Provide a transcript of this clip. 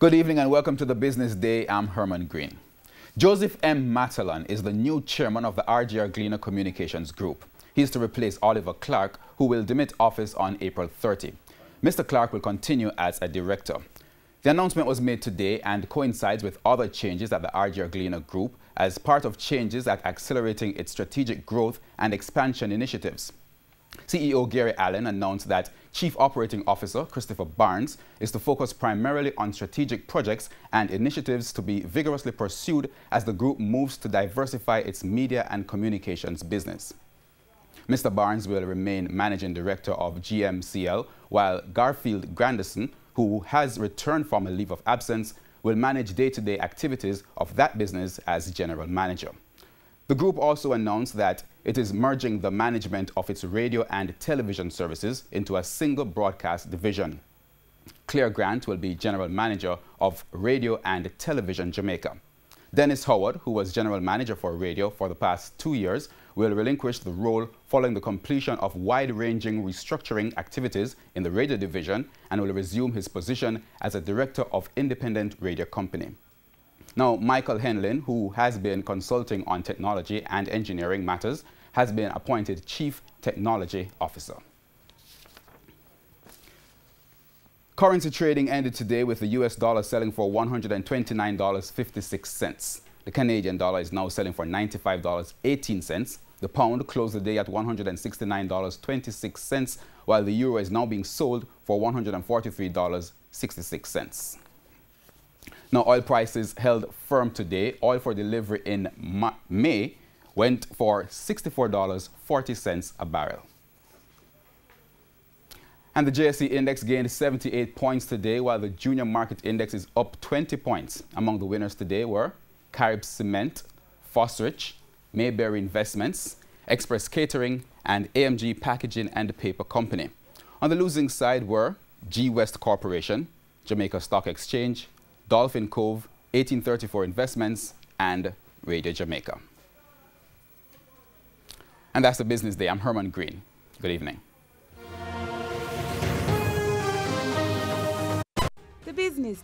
Good evening and welcome to the Business Day. I'm Herman Green. Joseph M. Matalan is the new chairman of the RJRGleaner Communications Group. He is to replace Oliver Clark, who will demit office on April 30. Mr. Clark will continue as a director. The announcement was made today and coincides with other changes at the RJRGleaner Group as part of changes at accelerating its strategic growth and expansion initiatives. CEO Gary Allen announced that Chief Operating Officer Christopher Barnes is to focus primarily on strategic projects and initiatives to be vigorously pursued as the group moves to diversify its media and communications business. Mr. Barnes will remain Managing Director of GMCL, while Garfield Grandison, who has returned from a leave of absence, will manage day-to-day activities of that business as General Manager. The group also announced that it is merging the management of its radio and television services into a single broadcast division. Claire Grant will be General Manager of Radio and Television Jamaica. Dennis Howard, who was General Manager for radio for the past 2 years, will relinquish the role following the completion of wide-ranging restructuring activities in the radio division and will resume his position as a Director of Independent Radio Company. Now, Michael Henlin, who has been consulting on technology and engineering matters, has been appointed Chief Technology Officer. Currency trading ended today with the US dollar selling for $129.56. The Canadian dollar is now selling for $95.18. The pound closed the day at $169.26, while the euro is now being sold for $143.66. Now, oil prices held firm today. Oil for delivery in May went for $64.40 a barrel. And the JSE index gained 78 points today, while the junior market index is up 20 points. Among the winners today were Carib Cement, Fosrich, Mayberry Investments, Express Catering, and AMG Packaging and Paper Company. On the losing side were G West Corporation, Jamaica Stock Exchange, Dolphin Cove, 1834 Investments, and Radio Jamaica. And that's the Business Day. I'm Herman Green. Good evening. The Business